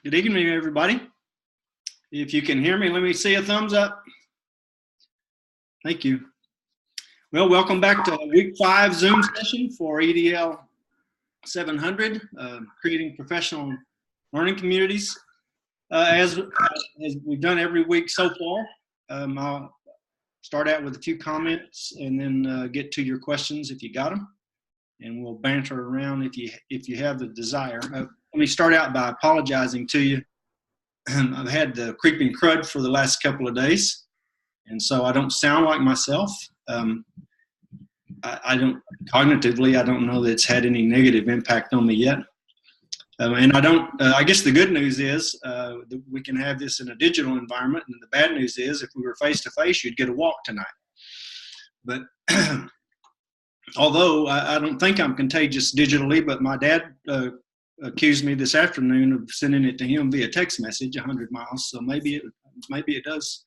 Good evening, everybody. If you can hear me, let me see a thumbs up. Thank you. Well, welcome back to week 5 Zoom session for EDL 700, creating professional learning communities. As we've done every week so far, I'll start out with a few comments and then get to your questions if you got them, and we'll banter around if you have the desire. Let me start out by apologizing to you. I've had the creeping crud for the last couple of days, and so I don't sound like myself. I don't cognitively, I don't know that it's had any negative impact on me yet. And I don't, I guess the good news is that we can have this in a digital environment, and the bad news is if we were face to face, you'd get a walk tonight. But although I don't think I'm contagious digitally, but my dad accused me this afternoon of sending it to him via text message 100 miles, so maybe it does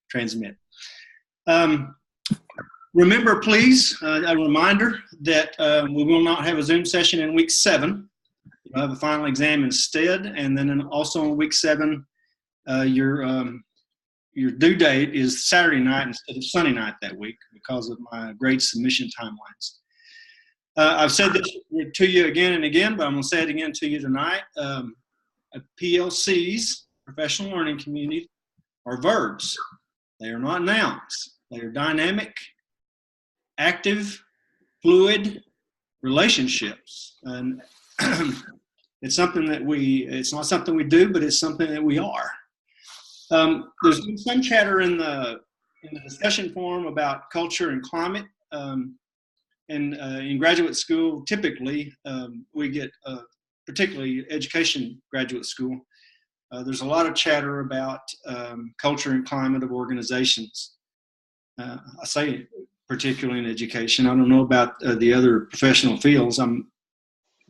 transmit. Remember, please, a reminder that we will not have a Zoom session in week 7. You'll have a final exam instead, and then also in week 7, your due date is Saturday night instead of Sunday night that week because of my grade submission timelines. I've said this to you again and again, but I'm going to say it again to you tonight. PLCs, professional learning community, are verbs. They are not nouns. They are dynamic, active, fluid relationships. And it's something that it's not something we do, but it's something that we are. There's been some chatter in the discussion forum about culture and climate. And in graduate school, typically, we get, particularly education graduate school, there's a lot of chatter about culture and climate of organizations. I say particularly in education. I don't know about the other professional fields. I'm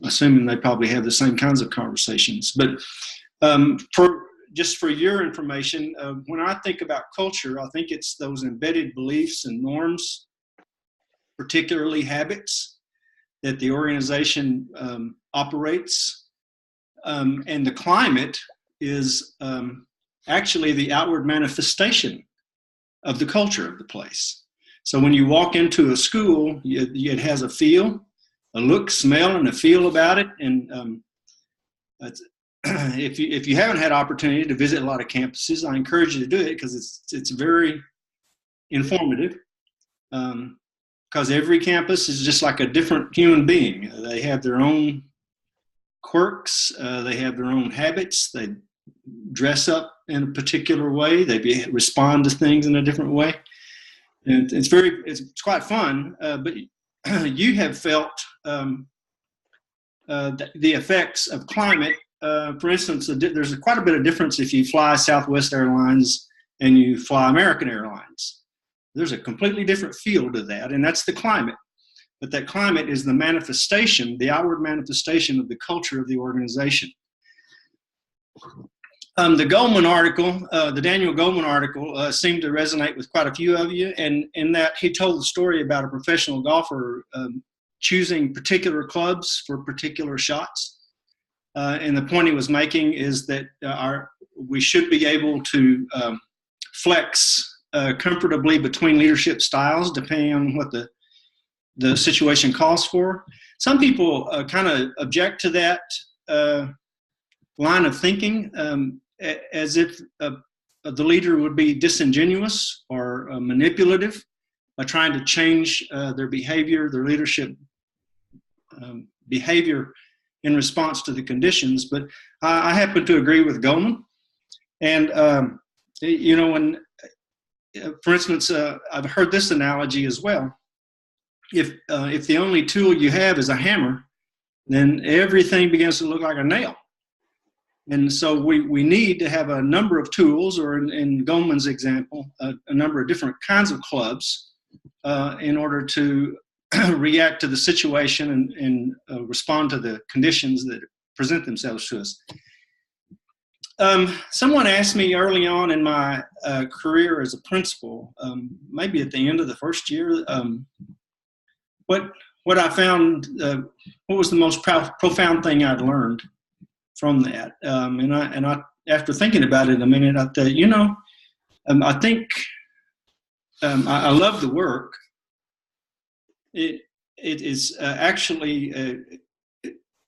assuming they probably have the same kinds of conversations. But just for your information, when I think about culture, I think it's those embedded beliefs and norms, particularly habits that the organization operates. And the climate is actually the outward manifestation of the culture of the place. So when you walk into a school, it has a feel, a look, smell, and a feel about it. And if you haven't had opportunity to visit a lot of campuses, I encourage you to do it because it's very informative. Because every campus is just like a different human being. They have their own quirks. They have their own habits. They dress up in a particular way. They respond to things in a different way. And it's quite fun. But you have felt the effects of climate. For instance, there's quite a bit of difference if you fly Southwest Airlines and you fly American Airlines. There's a completely different feel to that, and that's the climate. But that climate is the manifestation, the outward manifestation of the culture of the organization. The Goldman article, the Daniel Goldman article, seemed to resonate with quite a few of you, and in that he told the story about a professional golfer choosing particular clubs for particular shots. And the point he was making is that we should be able to flex comfortably between leadership styles, depending on what the situation calls for. Some people kind of object to that line of thinking as if the leader would be disingenuous or manipulative by trying to change their behavior, their leadership behavior in response to the conditions. But I happen to agree with Goldman. And, when for instance, I've heard this analogy as well. If the only tool you have is a hammer, then everything begins to look like a nail. And so we need to have a number of tools, or in Goldman's example, a number of different kinds of clubs in order to react to the situation and respond to the conditions that present themselves to us. Someone asked me early on in my career as a principal, maybe at the end of the first year, what I found, what was the most profound thing I'd learned. from that. And I, after thinking about it a minute, I thought, you know, I think I love the work. It is actually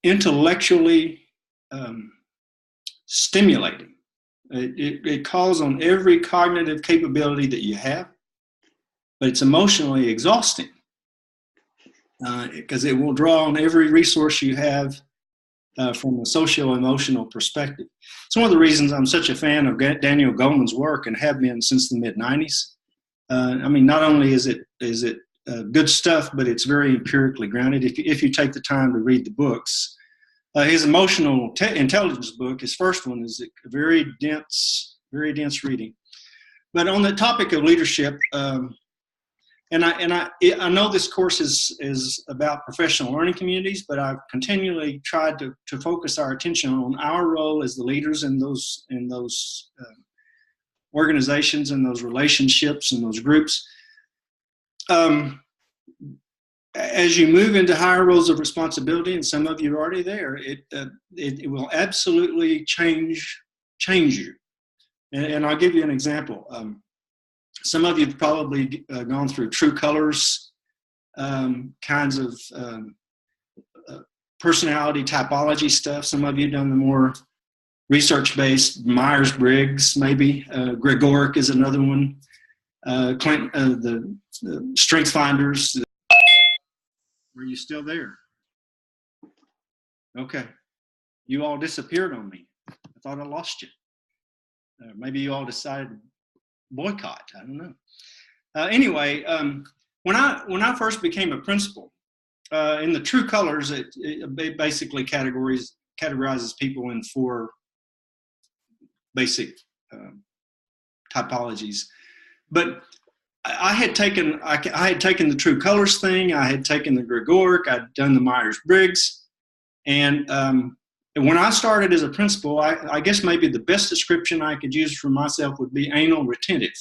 intellectually stimulating. It calls on every cognitive capability that you have, but it's emotionally exhausting because it will draw on every resource you have from a socio-emotional perspective. It's one of the reasons I'm such a fan of Daniel Goleman's work and have been since the mid-90s. I mean, not only is it good stuff, but it's very empirically grounded if you take the time to read the books. His emotional intelligence book, his first one, is a very dense reading. But on the topic of leadership, and I know this course is about professional learning communities, but I've continually tried to focus our attention on our role as the leaders in those organizations and those relationships and those groups. As you move into higher roles of responsibility, and some of you are already there, it will absolutely change you. And I'll give you an example. Some of you have probably gone through True Colors kinds of personality typology stuff. Some of you have done the more research-based Myers-Briggs, maybe. Gregoric is another one. The Strength Finders. Are you still there? Okay. You all disappeared on me. I thought I lost you. Maybe you all decided to boycott. I don't know. Anyway, when I first became a principal, in the True Colors, it basically categorizes people in 4 basic typologies. But I had taken the True Colors thing. I had taken the Gregoric. I'd done the Myers-Briggs, and when I started as a principal, I guess maybe the best description I could use for myself would be anal retentive.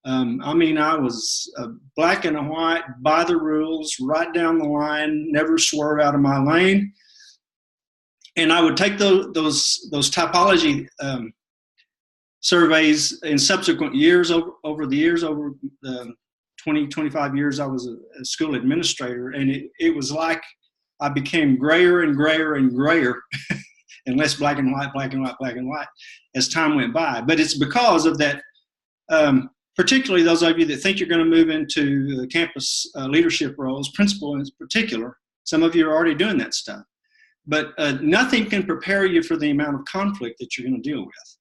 I mean, I was black and white, by the rules, right down the line, never swerve out of my lane, and I would take those typology surveys in subsequent years, over the 20, 25 years I was a school administrator, and it was like I became grayer and grayer and grayer and less black and white as time went by. But it's because of that, particularly those of you that think you're going to move into campus leadership roles, principal in particular. Some of you are already doing that stuff. But nothing can prepare you for the amount of conflict that you're going to deal with.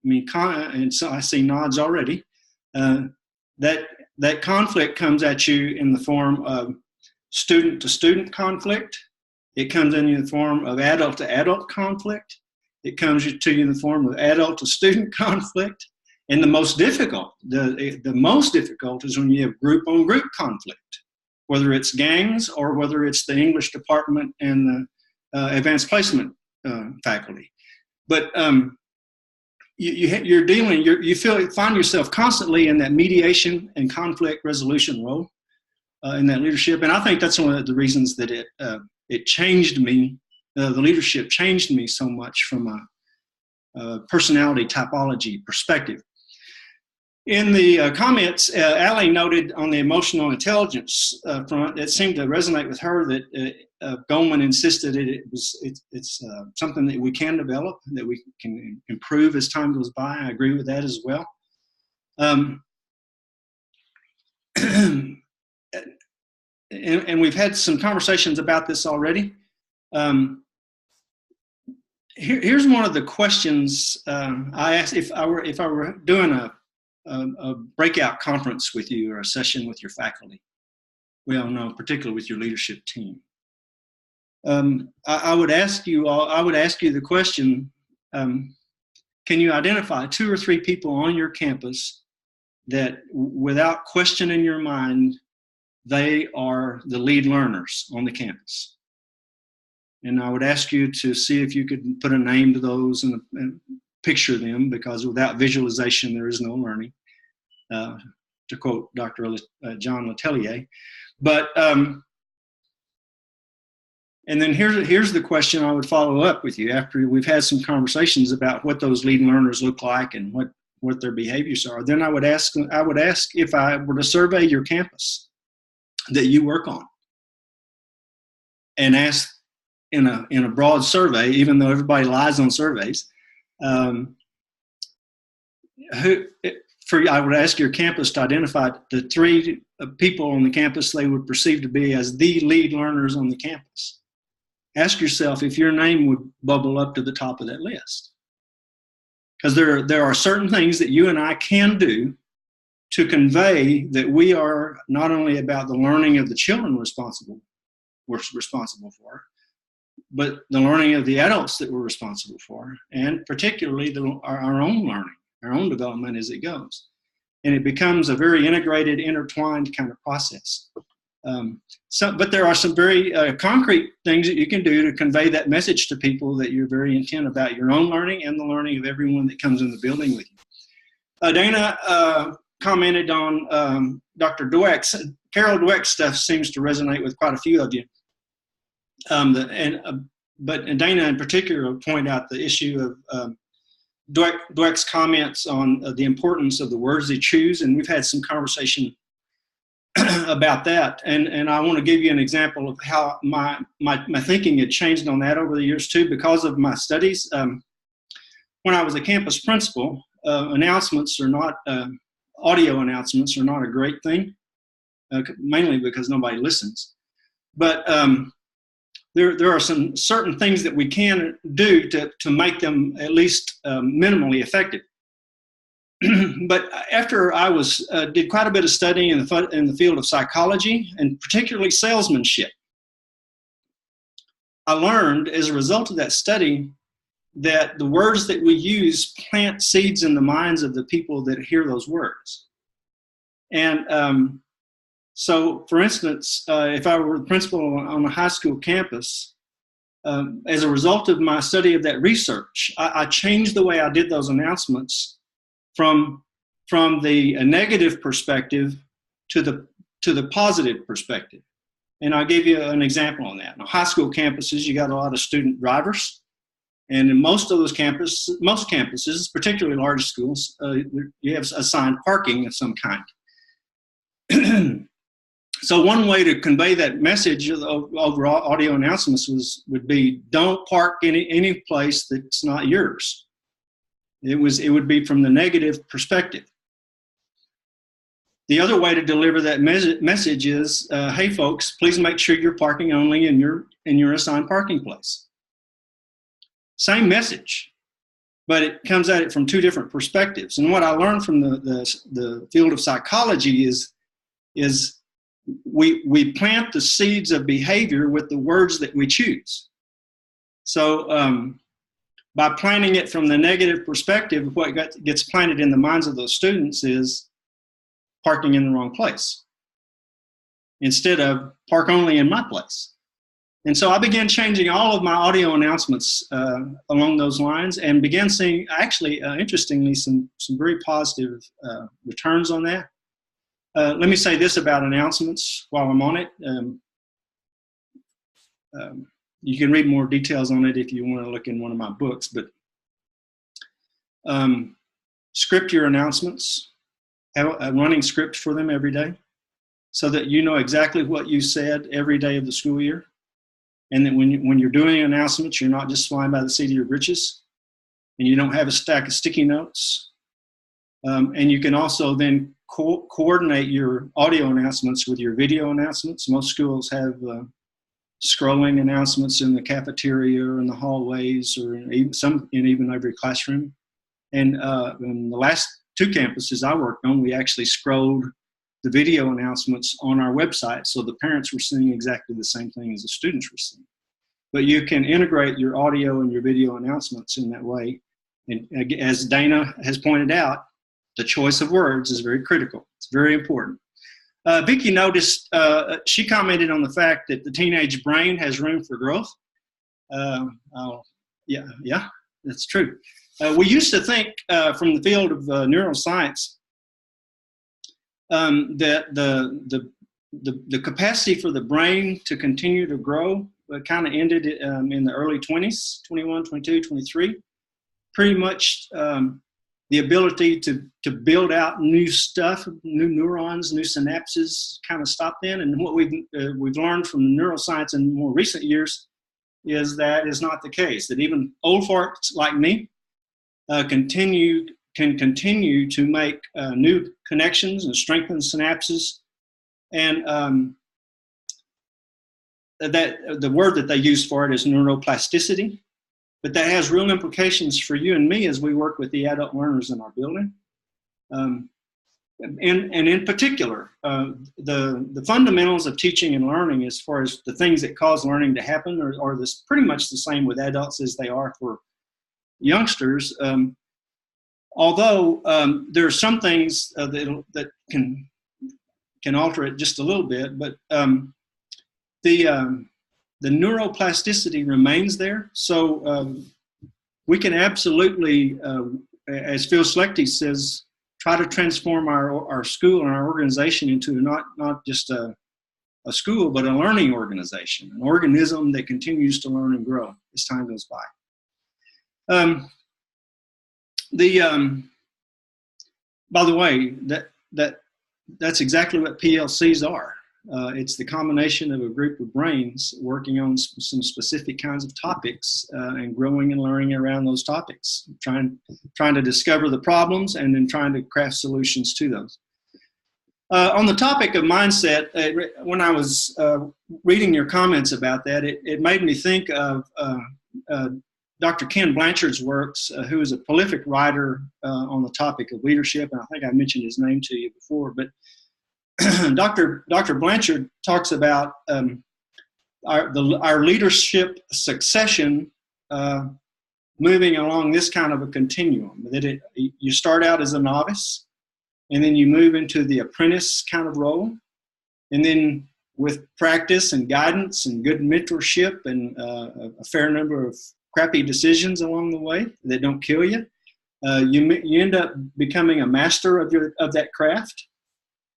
I mean, and so I see nods already. That conflict comes at you in the form of student-to-student conflict. It comes in the form of adult-to-adult conflict. It comes to you in the form of adult-to-student conflict. And the most difficult is when you have group-on-group conflict, whether it's gangs or whether it's the English department and the advanced placement faculty. But you find yourself constantly in that mediation and conflict resolution role in that leadership, and I think that's one of the reasons that it changed me. The leadership changed me so much from a personality typology perspective. In the comments, Allie noted on the emotional intelligence front, it seemed to resonate with her that Goleman insisted it's something that we can develop, that we can improve as time goes by. I agree with that as well. And we've had some conversations about this already. Here's one of the questions I asked if I were doing a breakout conference with you or a session with your faculty. Well, no, particularly with your leadership team. I would ask you the question, can you identify 2 or 3 people on your campus that without question in your mind, they are the lead learners on the campus? And I would ask you to see if you could put a name to those and picture them, because without visualization, there is no learning, to quote Dr. John Letellier. But And then here's the question I would follow up with you after we've had some conversations about what those lead learners look like and what their behaviors are. Then I would ask if I were to survey your campus that you work on, and ask in a broad survey, even though everybody lies on surveys, I would ask your campus to identify the 3 people on the campus they would perceive to be as the lead learners on the campus. Ask yourself if your name would bubble up to the top of that list. Because there are certain things that you and I can do to convey that we are not only about the learning of the children we're responsible for, but the learning of the adults that we're responsible for, and particularly our own learning, our own development as it goes. And it becomes a very integrated, intertwined kind of process. But there are some very concrete things that you can do to convey that message to people that you're very intent about your own learning and the learning of everyone that comes in the building with you. Dana commented on Dr. Dweck's. Carol Dweck's stuff seems to resonate with quite a few of you. But Dana in particular pointed out the issue of Dweck's comments on the importance of the words they choose, and we've had some conversation about that, and I want to give you an example of how my thinking had changed on that over the years too, because of my studies. When I was a campus principal, announcements are not audio announcements are not a great thing, mainly because nobody listens. But there are some certain things that we can do to make them at least minimally effective. But after I did quite a bit of studying in the field of psychology and particularly salesmanship, I learned as a result of that study that the words that we use plant seeds in the minds of the people that hear those words. And so, for instance, if I were the principal on a high school campus, as a result of my study of that research, I changed the way I did those announcements from the negative perspective to the positive perspective. And I'll give you an example on that. Now, high school campuses, you got a lot of student drivers. And in most campuses, particularly large schools, you have assigned parking of some kind. So one way to convey that message over audio announcements would be, don't park any place that's not yours. It would be from the negative perspective. The other way to deliver that message is, hey folks, please make sure you're parking only in your assigned parking place. Same message, but it comes at it from 2 different perspectives. And what I learned from the field of psychology is we plant the seeds of behavior with the words that we choose. So by planting it from the negative perspective, what gets planted in the minds of those students is parking in the wrong place instead of park only in my place. And so I began changing all of my audio announcements along those lines, and began seeing, actually, interestingly, some very positive returns on that. Let me say this about announcements while I'm on it. You can read more details on it if you want to look in one of my books, but script your announcements, have a running script for them every day so that you know exactly what you said every day of the school year. And that when you're doing announcements, you're not just flying by the seat of your britches, and you don't have a stack of sticky notes. And you can also then coordinate your audio announcements with your video announcements. Most schools have scrolling announcements in the cafeteria or in the hallways, or even every classroom. And in the last 2 campuses I worked on, we actually scrolled the video announcements on our website, so the parents were seeing exactly the same thing as the students were seeing. But you can integrate your audio and your video announcements in that way. And as Dana has pointed out, the choice of words is very critical. It's very important. Vicki noticed, she commented on the fact that the teenage brain has room for growth. Yeah, that's true. We used to think from the field of neuroscience that the capacity for the brain to continue to grow kind of ended in the early 20s, 21, 22, 23. Pretty much the ability to build out new stuff, new neurons, new synapses kind of stopped then. And what we've learned from neuroscience in more recent years is that is not the case, that even old farts like me can continue to make new connections and strengthen synapses. And that the word that they use for it is neuroplasticity. But that has real implications for you and me as we work with the adult learners in our building. And in particular, the fundamentals of teaching and learning as far as the things that cause learning to happen are this pretty much the same with adults as they are for youngsters. Although there are some things that can alter it just a little bit, but the neuroplasticity remains there. So we can absolutely, as Phil Schlechte says, try to transform our school and our organization into not just a school, but a learning organization, an organism that continues to learn and grow as time goes by. By the way, that's exactly what PLCs are. It's the combination of a group of brains working on some specific kinds of topics and growing and learning around those topics, trying to discover the problems and then trying to craft solutions to those. On the topic of mindset, when I was reading your comments about that, it made me think of Dr. Ken Blanchard's works, who is a prolific writer on the topic of leadership, and I think I mentioned his name to you before, but Dr. Blanchard talks about our leadership succession moving along this kind of a continuum, that you start out as a novice, and then you move into the apprentice kind of role, and then with practice and guidance and good mentorship and a fair number of crappy decisions along the way that don't kill you, you end up becoming a master of that craft.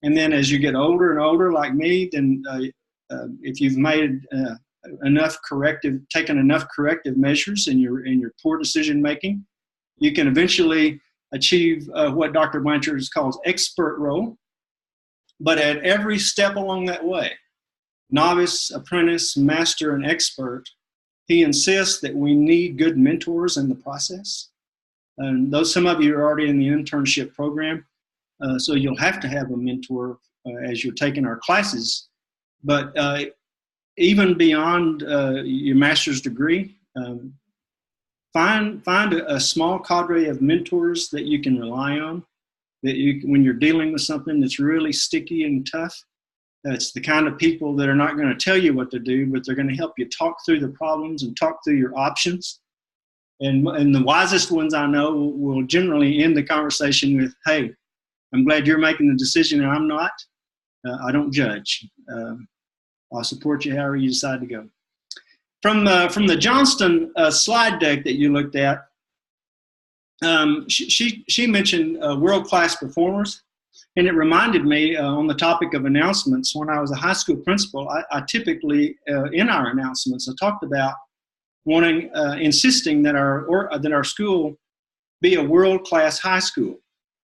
And then as you get older and older, like me, then if you've made taken enough corrective measures in your poor decision making, you can eventually achieve what Dr. Blanchard calls expert role. But at every step along that way, novice, apprentice, master, and expert, he insists that we need good mentors in the process. And some of you are already in the internship program. So you'll have to have a mentor as you're taking our classes. But even beyond your master's degree, find a small cadre of mentors that you can rely on. When you're dealing with something that's really sticky and tough, it's the kind of people that are not going to tell you what to do, but they're going to help you talk through the problems and talk through your options. And the wisest ones I know will generally end the conversation with, "Hey, I'm glad you're making the decision and I'm not. I don't judge. I'll support you however you decide to go." From the Johnston slide deck that you looked at, she mentioned world-class performers, and it reminded me on the topic of announcements. When I was a high school principal, I typically in our announcements I talked about insisting that our school be a world-class high school.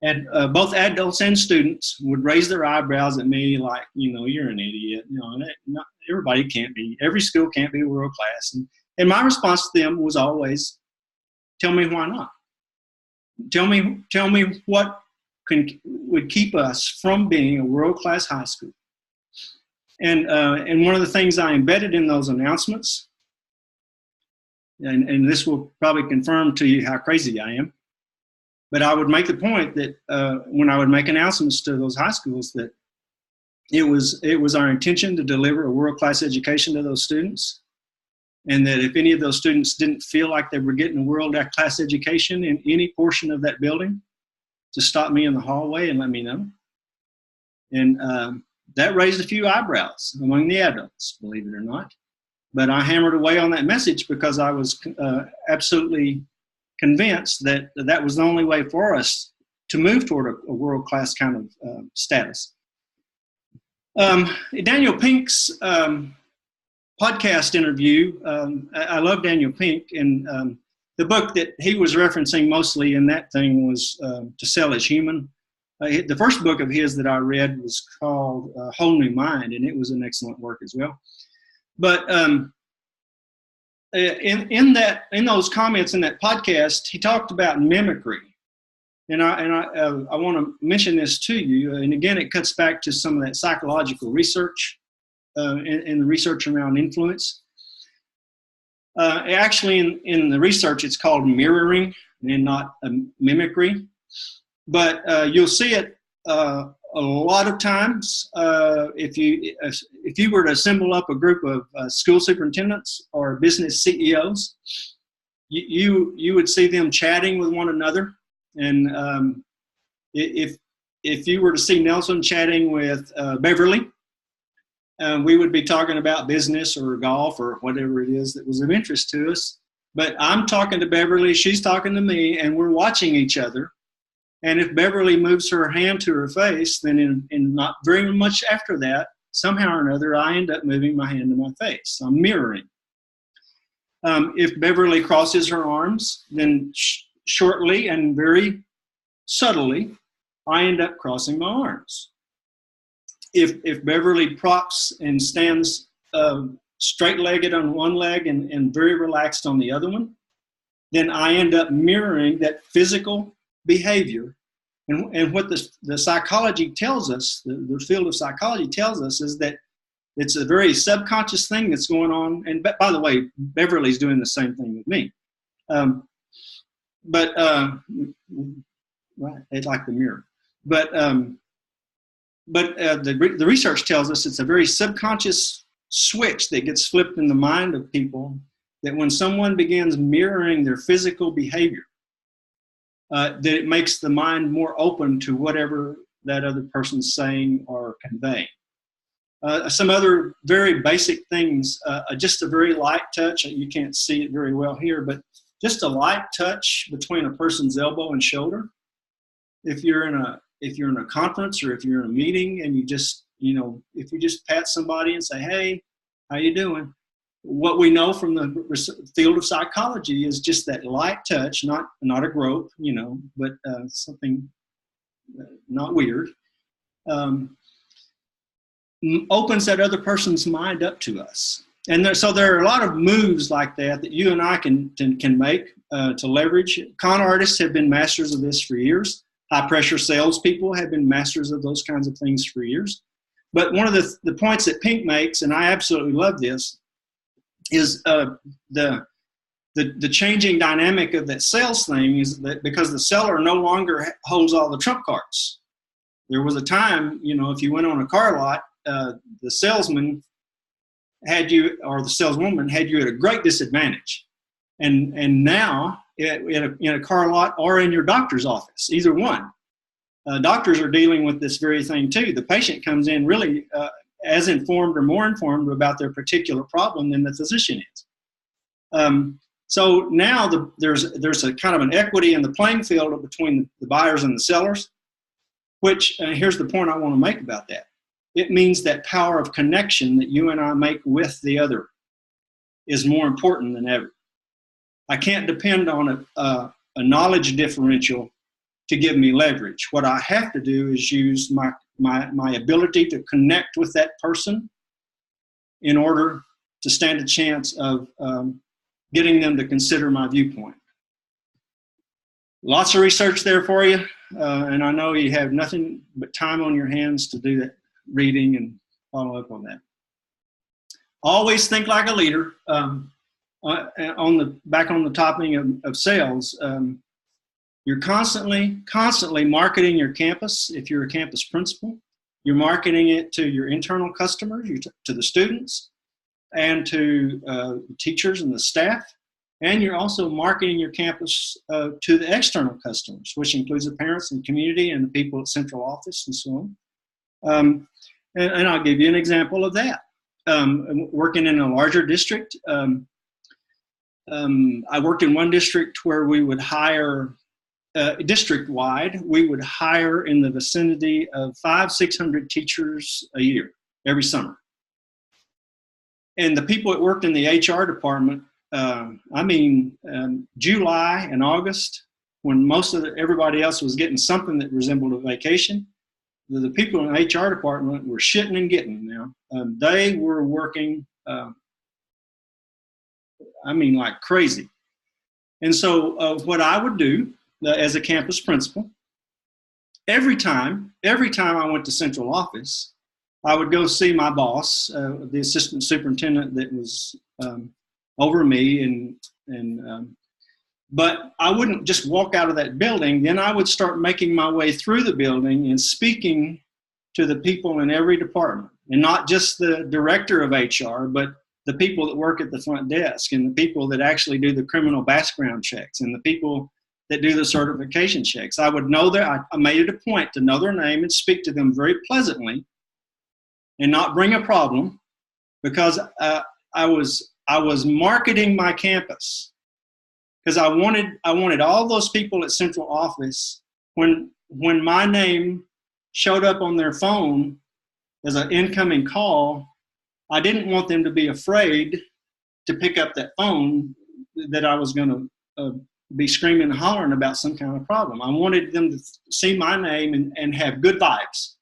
And both adults and students would raise their eyebrows at me like, you're an idiot. Every school can't be world class. And my response to them was always, tell me why not. Tell me what would keep us from being a world class high school. And one of the things I embedded in those announcements, and this will probably confirm to you how crazy I am, but I would make the point that when I would make announcements to those high schools that it was our intention to deliver a world-class education to those students, and that if any of those students didn't feel like they were getting a world-class education in any portion of that building, to stop me in the hallway and let me know. And that raised a few eyebrows among the adults, believe it or not. But I hammered away on that message because I was absolutely convinced that that was the only way for us to move toward a world-class kind of status. Daniel Pink's podcast interview. I love Daniel Pink, and the book that he was referencing mostly in that thing was To Sell Is Human. The first book of his that I read was called Whole New Mind, and it was an excellent work as well. But in those comments in that podcast, he talked about mimicry, and I want to mention this to you. And again, it cuts back to some of that psychological research and the research around influence. Actually, in the research, it's called mirroring and not mimicry. But you'll see it a lot of times. If you were to assemble up a group of school superintendents or business CEOs, you would see them chatting with one another. And if you were to see Nelson chatting with Beverly, we would be talking about business or golf or whatever it is that was of interest to us. But I'm talking to Beverly, she's talking to me, and we're watching each other. And if Beverly moves her hand to her face, then in not very much after that, somehow or another, I end up moving my hand to my face. I'm mirroring. If Beverly crosses her arms, then shortly and very subtly, I end up crossing my arms. If Beverly props and stands straight-legged on one leg and very relaxed on the other one, then I end up mirroring that physical behavior. And what the psychology tells us, the field of psychology tells us, is that it's a very subconscious thing that's going on. And by the way, Beverly's doing the same thing with me. Right, it's like the mirror. But the research tells us it's a very subconscious switch that gets flipped in the mind of people, that when someone begins mirroring their physical behavior, that it makes the mind more open to whatever that other person's saying or conveying. Some other very basic things, just a very light touch. You can't see it very well here, but just a light touch between a person's elbow and shoulder. If you're in a conference or if you're in a meeting and if you just pat somebody and say, "Hey, how you doing?" What we know from the field of psychology is just that light touch, not a grope, but something not weird, opens that other person's mind up to us. And so there are a lot of moves like that you and I can make to leverage. Con artists have been masters of this for years. High pressure salespeople have been masters of those kinds of things for years. But one of the points that Pink makes, and I absolutely love this, is the changing dynamic of that sales thing is that because the seller no longer holds all the trump cards. There was a time, if you went on a car lot, the salesman had you, or the saleswoman had you at a great disadvantage. And now in a car lot or in your doctor's office, either one, doctors are dealing with this very thing too. The patient comes in really as informed or more informed about their particular problem than the physician is. So now there's a kind of an equity in the playing field between the buyers and the sellers, which here's the point I want to make about that. It means that power of connection that you and I make with the other is more important than ever. I can't depend on a knowledge differential to give me leverage. What I have to do is use my ability to connect with that person in order to stand a chance of getting them to consider my viewpoint. Lots of research there for you, and I know you have nothing but time on your hands to do that reading and follow up on that. Always think like a leader. On the topic of sales, you're constantly marketing your campus. If you're a campus principal, you're marketing it to your internal customers, to the students, and to teachers and the staff. And you're also marketing your campus to the external customers, which includes the parents and community and the people at central office and so on. And I'll give you an example of that. Working in a larger district, I worked in one district where we would hire, district-wide, we would hire in the vicinity of 500-600 teachers a year, every summer. And the people that worked in the HR department, July and August, when most of everybody else was getting something that resembled a vacation, the people in the HR department were shitting and getting now. They were working, like crazy. And so what I would do as a campus principal, every time I went to central office, I would go see my boss, the assistant superintendent that was over me, but I wouldn't just walk out of that building. Then I would start making my way through the building and speaking to the people in every department, and not just the director of HR, but the people that work at the front desk, and the people that actually do the criminal background checks, and the people that do the certification checks. I would know I made it a point to know their name and speak to them very pleasantly and not bring a problem, because I was marketing my campus, because I wanted all those people at central office, when my name showed up on their phone as an incoming call, I didn't want them to be afraid to pick up that phone, that I was going to be screaming and hollering about some kind of problem. I wanted them to see my name and have good vibes.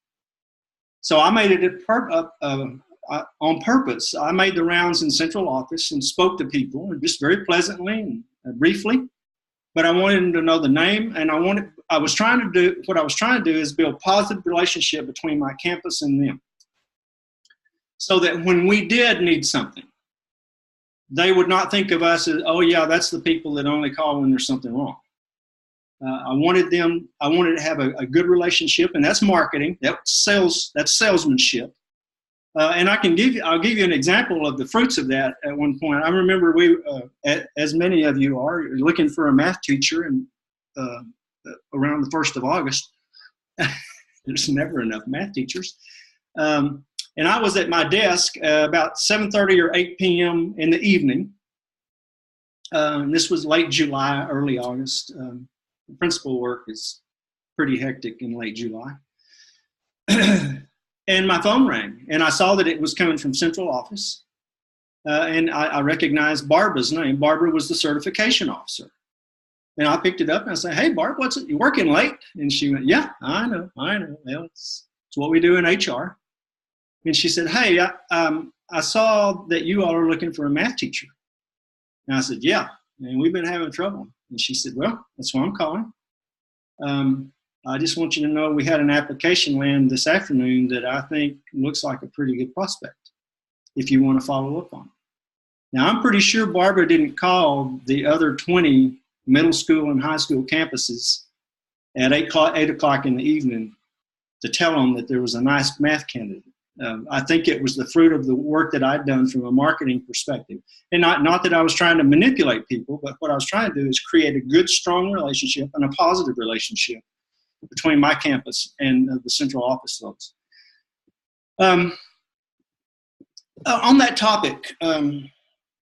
So I made it on purpose. I made the rounds in central office and spoke to people, and just very pleasantly and briefly. But I wanted them to know the name, and what I was trying to do is build positive relationship between my campus and them, so that when we did need something, they would not think of us as, oh yeah, that's the people that only call when there's something wrong. I wanted to have a good relationship, and that's marketing. That's salesmanship. And I'll give you an example of the fruits of that. At one point, I remember as many of you are, looking for a math teacher, and around the 1st of August, there's never enough math teachers. And I was at my desk about 7:30 or 8 p.m. in the evening. And this was late July, early August. Principal work is pretty hectic in late July. And my phone rang, and I saw that it was coming from central office. And I recognized Barbara's name. Barbara was the certification officer. And I picked it up and I said, "Hey, Barb, you working late?" And she went, "Yeah, I know. Well, it's what we do in HR." And she said, "Hey, I saw that you all are looking for a math teacher." And I said, "Yeah, and we've been having trouble." And she said, "Well, that's why I'm calling. I just want you to know we had an application land this afternoon that I think looks like a pretty good prospect, if you want to follow up on it." Now, I'm pretty sure Barbara didn't call the other 20 middle school and high school campuses at 8 o'clock in the evening to tell them that there was a nice math candidate. I think it was the fruit of the work that I'd done from a marketing perspective. And not that I was trying to manipulate people, but what I was trying to do is create a good, strong relationship and a positive relationship between my campus and the central office folks. On that topic,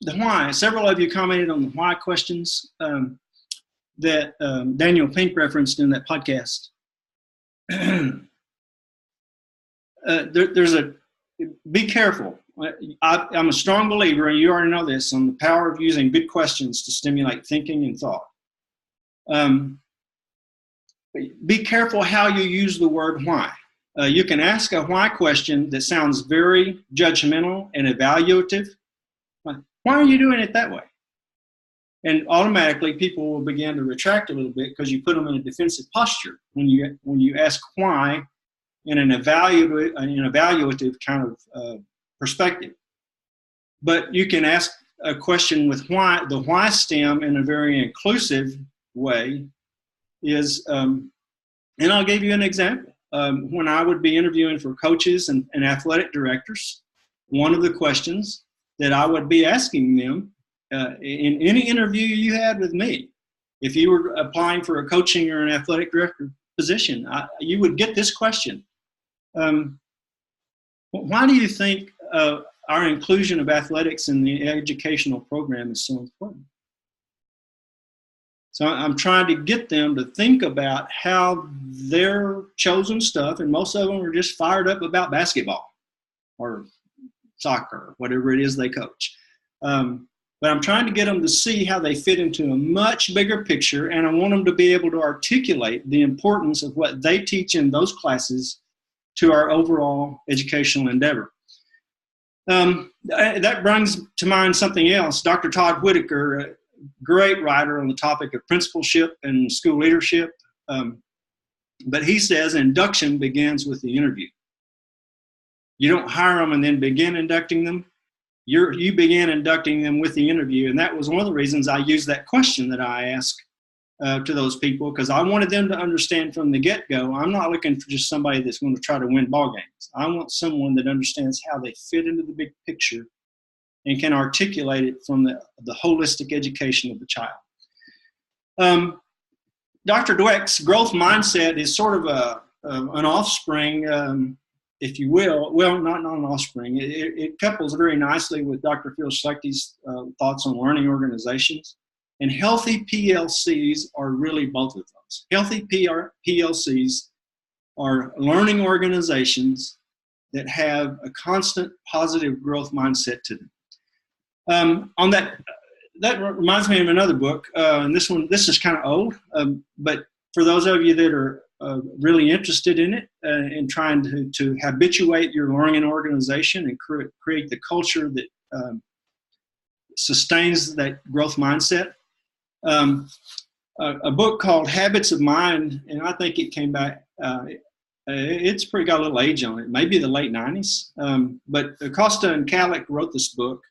the why, several of you commented on the why questions that Daniel Pink referenced in that podcast. Be careful. I'm a strong believer, and you already know this, on the power of using good questions to stimulate thinking and thought. Be careful how you use the word why. You can ask a why question that sounds very judgmental and evaluative. Why are you doing it that way? And automatically people will begin to retract a little bit, because you put them in a defensive posture when you ask why in an evaluative kind of perspective. But you can ask a question with why. The why stem in a very inclusive way is, and I'll give you an example. When I would be interviewing for coaches and athletic directors, one of the questions that I would be asking them in any interview you had with me, if you were applying for a coaching or an athletic director position, you would get this question. Why do you think our inclusion of athletics in the educational program is so important? So I'm trying to get them to think about how their chosen stuff, and most of them are just fired up about basketball or soccer, whatever it is they coach. But I'm trying to get them to see how they fit into a much bigger picture, and I want them to be able to articulate the importance of what they teach in those classes to our overall educational endeavor. That brings to mind something else. Dr. Todd Whitaker, a great writer on the topic of principalship and school leadership, but he says induction begins with the interview. You don't hire them and then begin inducting them. You began inducting them with the interview, and that was one of the reasons I used that question that I asked to those people, because I wanted them to understand from the get-go, I'm not looking for just somebody that's going to try to win ball games. I want someone that understands how they fit into the big picture and can articulate it from the holistic education of the child. Dr. Dweck's growth mindset is sort of an offspring, if you will. Well, not an offspring. It couples very nicely with Dr. Phil Schlechty's thoughts on learning organizations. And healthy PLCs are really both of those. Healthy PLCs are learning organizations that have a constant positive growth mindset to them. On that reminds me of another book, and this is kind of old, but for those of you that are really interested in it and trying to habituate your learning organization and create the culture that sustains that growth mindset, a book called Habits of Mind, and I think it came back, it's got a little age on it, maybe the late 90s, but Acosta and Kallick wrote this book,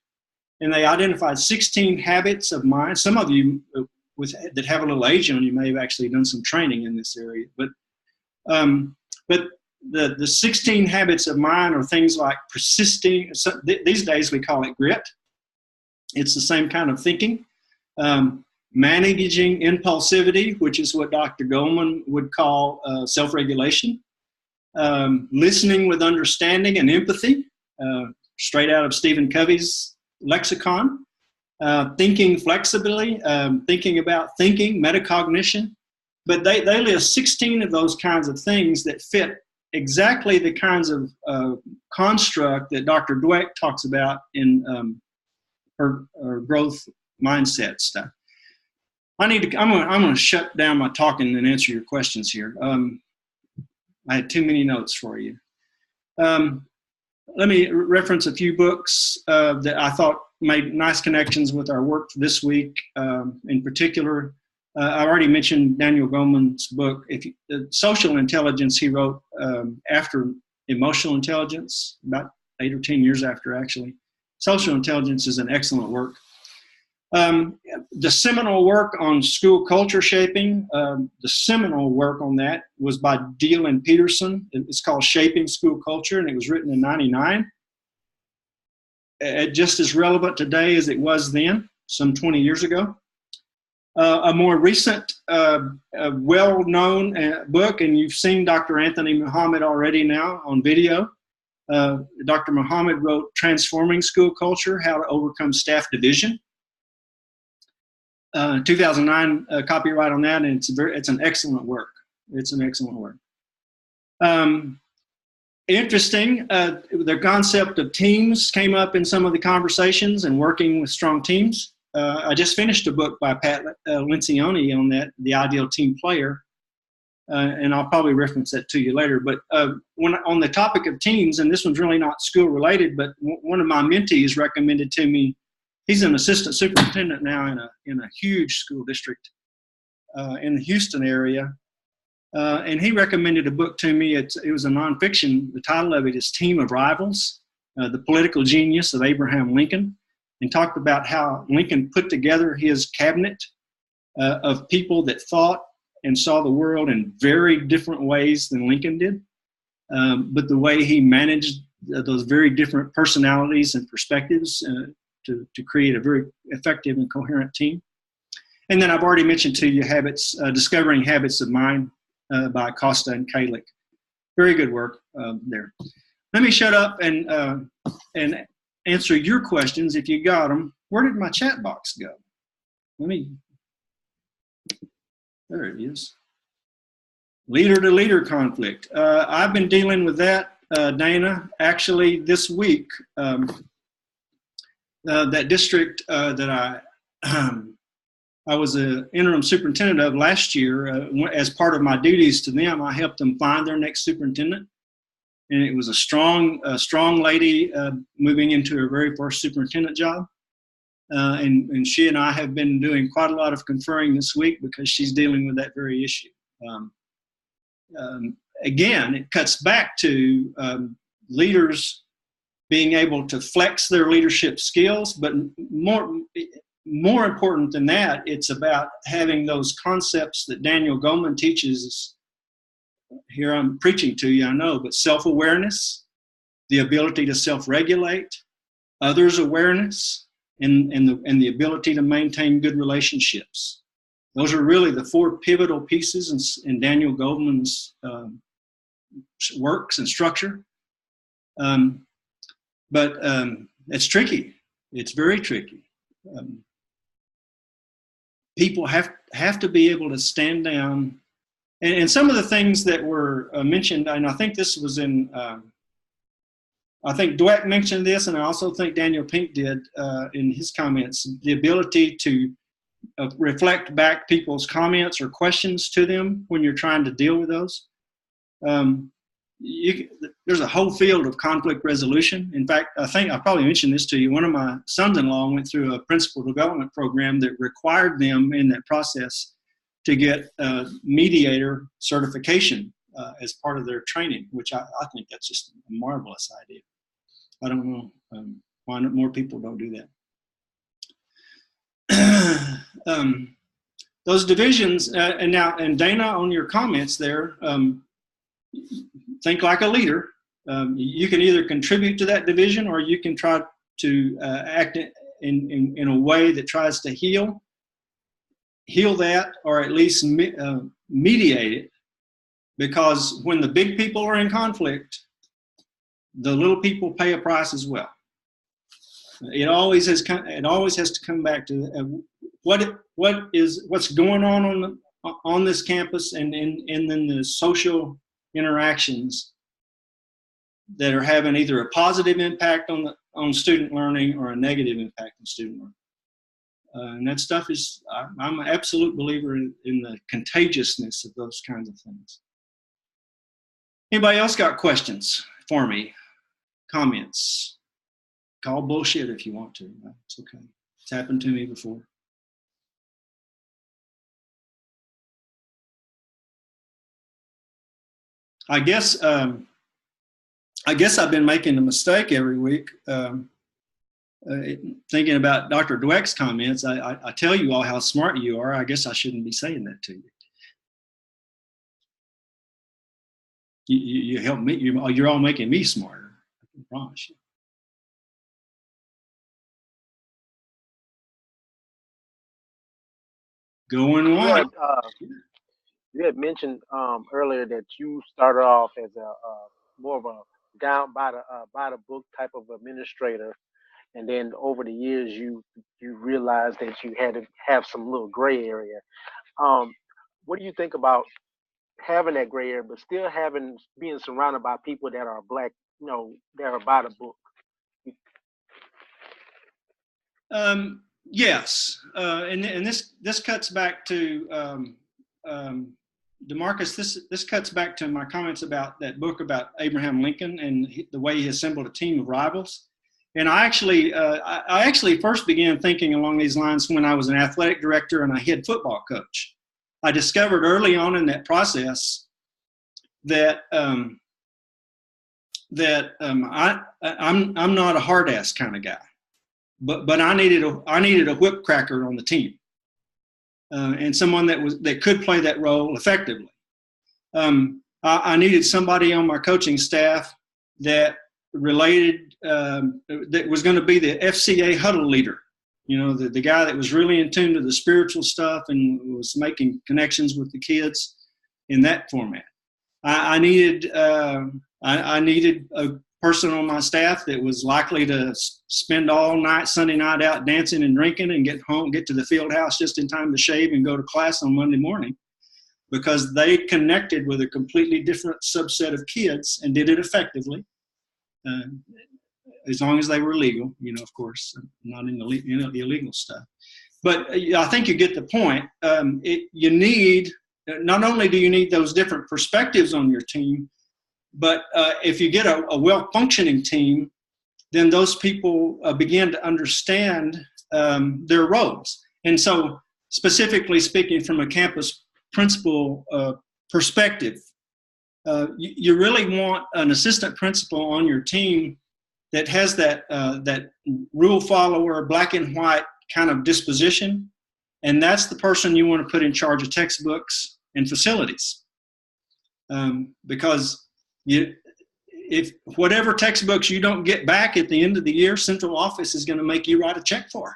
and they identified 16 habits of mind. Some of you that have a little age on you may have actually done some training in this area, but the 16 habits of mind are things like persisting. These days we call it grit. It's the same kind of thinking. Managing impulsivity, which is what Dr. Goleman would call self-regulation. Listening with understanding and empathy, straight out of Stephen Covey's lexicon. Thinking flexibly, thinking about thinking, metacognition. But they list 16 of those kinds of things that fit exactly the kinds of construct that Dr. Dweck talks about in her growth mindset stuff. I'm going to shut down my talking and answer your questions here. I had too many notes for you. Let me reference a few books that I thought made nice connections with our work this week. In particular, I already mentioned Daniel Goleman's book, Social Intelligence. He wrote after Emotional Intelligence, about 8 or 10 years after, actually. Social Intelligence is an excellent work. The seminal work on school culture shaping, the seminal work on that was by Deal and Peterson. It's called Shaping School Culture, and it was written in '99. Just as relevant today as it was then, some 20 years ago. A more recent, well-known book, and you've seen Dr. Anthony Muhammad already now on video. Dr. Muhammad wrote Transforming School Culture, How to Overcome Staff Division. 2009 copyright on that, and it's an excellent work. It's an excellent work. Interesting, the concept of teams came up in some of the conversations and working with strong teams. I just finished a book by Pat Lencioni on that, The Ideal Team Player, and I'll probably reference that to you later. But on the topic of teams, and this one's really not school related, but one of my mentees recommended to me. He's an assistant superintendent now in a huge school district in the Houston area. And he recommended a book to me. It was a nonfiction. The title of it is Team of Rivals, The Political Genius of Abraham Lincoln, and talked about how Lincoln put together his cabinet of people that thought and saw the world in very different ways than Lincoln did. But the way he managed those very different personalities and perspectives to create a very effective and coherent team. And then I've already mentioned to you Discovering Habits of Mind by Acosta and Kallick. Very good work there. Let me shut up and answer your questions if you got them. Where did my chat box go? There it is. Leader to leader conflict. I've been dealing with that Dana, actually this week, that district that I was an interim superintendent of last year, as part of my duties to them, I helped them find their next superintendent. And it was a strong lady moving into her very first superintendent job. And she and I have been doing quite a lot of conferring this week because she's dealing with that very issue. Again, it cuts back to leaders being able to flex their leadership skills, but more important than that, it's about having those concepts that Daniel Goleman teaches. Here I'm preaching to you, I know, but self-awareness, the ability to self-regulate, others' awareness, and the ability to maintain good relationships. Those are really the four pivotal pieces in Daniel Goleman's works and structure. But it's tricky. It's very tricky. People have to be able to stand down. And some of the things that were mentioned, and I think this was in, I think Dweck mentioned this, and I also think Daniel Pink did in his comments, the ability to reflect back people's comments or questions to them when you're trying to deal with those. There's a whole field of conflict resolution. In fact, I think I probably mentioned this to you. One of my sons-in-law went through a principal development program that required them in that process to get mediator certification as part of their training, which I think that's just a marvelous idea. I don't know why more people don't do that. Those divisions, and Dana, on your comments there, think like a leader. You can either contribute to that division, or you can try to act in a way that tries to heal that, or at least mediate it. Because when the big people are in conflict, the little people pay a price as well. It always has to come back to what's going on this campus, and then the social interactions that are having either a positive impact on student learning or a negative impact on student learning. And that stuff is, I'm an absolute believer in the contagiousness of those kinds of things. Anybody else got questions for me? Comments? Call bullshit if you want to. It's okay. It's happened to me before. I guess I've been making a mistake every week thinking about Dr. Dweck's comments. I tell you all how smart you are. I guess I shouldn't be saying that to you. You help me. You're all making me smarter. I can promise you. Going on. You had mentioned earlier that you started off as a more of a down by the book type of administrator, and then over the years you realized that you had to have some little gray area. What do you think about having that gray area, but still being surrounded by people that are Black, that are by the book? Yes, and this cuts back to DeMarcus. This cuts back to my comments about that book about Abraham Lincoln and the way he assembled a team of rivals. And I actually first began thinking along these lines when I was an athletic director and a head football coach. I discovered early on in that process that I'm not a hard ass kind of guy, but I needed a whip cracker on the team, and someone that could play that role effectively. I needed somebody on my coaching staff that that was going to be the FCA huddle leader. The guy that was really in tune to the spiritual stuff and was making connections with the kids in that format. I needed a person on my staff that was likely to spend all night, Sunday night, out dancing and drinking, and get to the field house just in time to shave and go to class on Monday morning. because they connected with a completely different subset of kids and did it effectively, as long as they were legal, of course, not in the illegal stuff. But I think you get the point. You need, not only do you need those different perspectives on your team, but if you get a well-functioning team, then those people begin to understand their roles. And so, specifically speaking from a campus principal perspective, you really want an assistant principal on your team that has that rule follower, black and white kind of disposition, and that's the person you want to put in charge of textbooks and facilities, because if whatever textbooks you don't get back at the end of the year, central office is going to make you write a check for.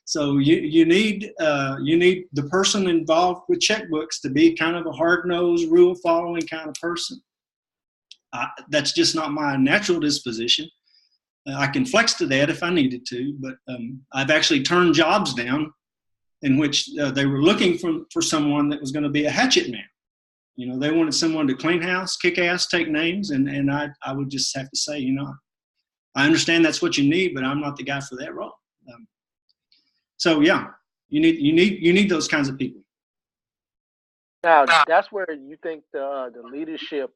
So you need the person involved with checkbooks to be kind of a hard-nosed, rule-following kind of person. That's just not my natural disposition. I can flex to that if I needed to, but I've actually turned jobs down in which they were looking for someone that was going to be a hatchet man. They wanted someone to clean house, kick ass, take names, and I would just have to say, I understand that's what you need, but I'm not the guy for that role. So yeah, you need those kinds of people. Now, that's where you think the leadership,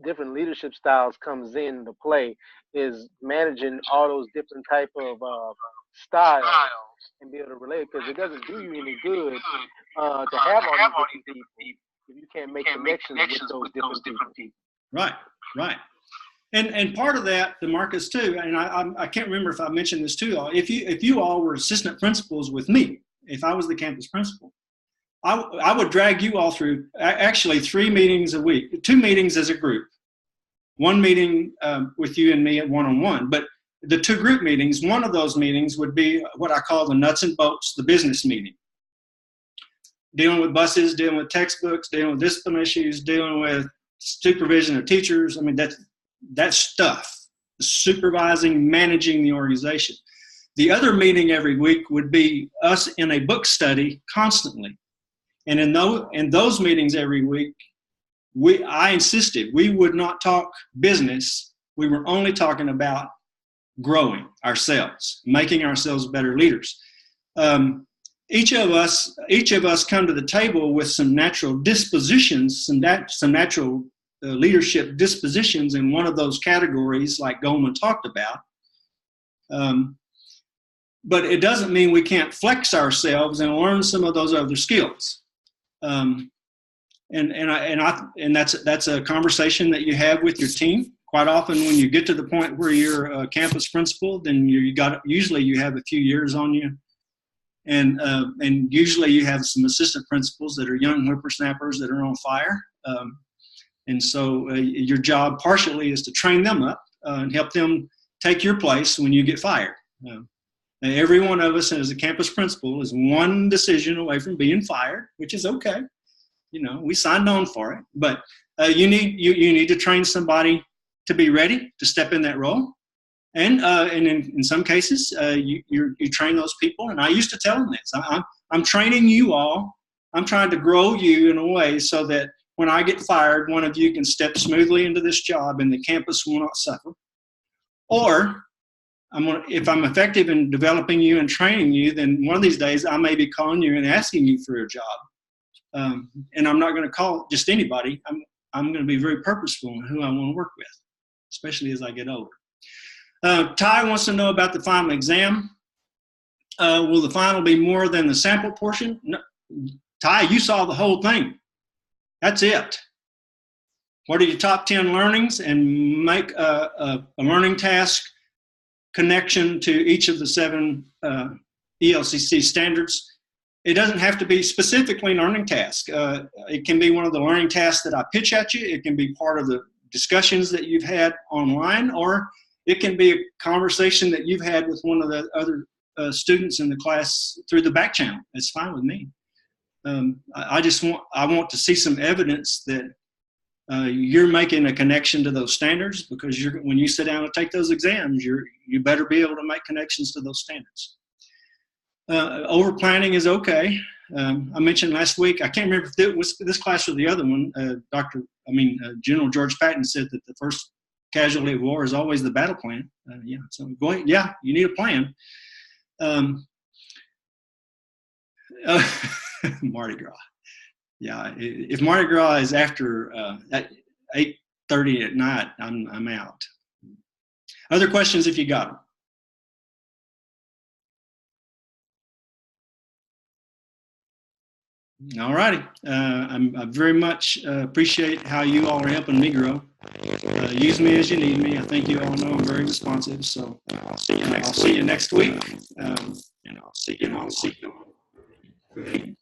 different leadership styles comes into play, is managing all those different type of styles and be able to relate, because it doesn't do you any good to have all these different people if you can't make connections with those different people. Right. And part of that, DeMarcus, too, and I can't remember if I mentioned this to y'all, if you all were assistant principals with me, if I was the campus principal, I would drag you all through actually 3 meetings a week, 2 meetings as a group, 1 meeting with you and me at one-on-one. But the 2 group meetings, one of those meetings would be what I call the nuts and bolts, the business meeting. Dealing with buses, dealing with textbooks, dealing with discipline issues, dealing with supervision of teachers. I mean, that's stuff, supervising, managing the organization. The other meeting every week would be us in a book study constantly. And in those meetings every week, I insisted we would not talk business. We were only talking about growing ourselves, making ourselves better leaders. Each of us come to the table with some natural dispositions, some natural leadership dispositions in one of those categories, like Goldman talked about. But it doesn't mean we can't flex ourselves and learn some of those other skills. And that's a conversation that you have with your team. Quite often, when you get to the point where you're a campus principal, then usually you have a few years on you, and usually you have some assistant principals that are young whippersnappers that are on fire. And so your job partially is to train them up and help them take your place when you get fired. And every one of us as a campus principal is one decision away from being fired, which is okay. We signed on for it, but you need to train somebody to be ready to step in that role. And in some cases, you train those people. And I used to tell them this, I'm training you all. I'm trying to grow you in a way so that when I get fired, one of you can step smoothly into this job and the campus will not suffer. Or if I'm effective in developing you and training you, then one of these days I may be calling you and asking you for a job. And I'm not going to call just anybody. I'm going to be very purposeful in who I want to work with, especially as I get older. Ty wants to know about the final exam. Will the final be more than the sample portion? No. Ty, you saw the whole thing. That's it. What are your top 10 learnings, and make a learning task connection to each of the 7 ELCC standards. It doesn't have to be specifically learning task. It can be one of the learning tasks that I pitch at you. It can be part of the discussions that you've had online, or it can be a conversation that you've had with one of the other students in the class through the back channel. It's fine with me. I want to see some evidence that you're making a connection to those standards, because when you sit down and take those exams, you better be able to make connections to those standards. Over planning is okay. I mentioned last week, I can't remember if it was this class or the other one, General George Patton said that the first casualty of war is always the battle plan. So go ahead. Yeah, you need a plan. Mardi Gras. Yeah, if Mardi Gras is after at 8:30 at night, I'm out. Other questions if you got them. All righty. I very much appreciate how you all are helping me grow. Use me as you need me. I think you all know I'm very responsive. So I'll see you next week. And I'll see you.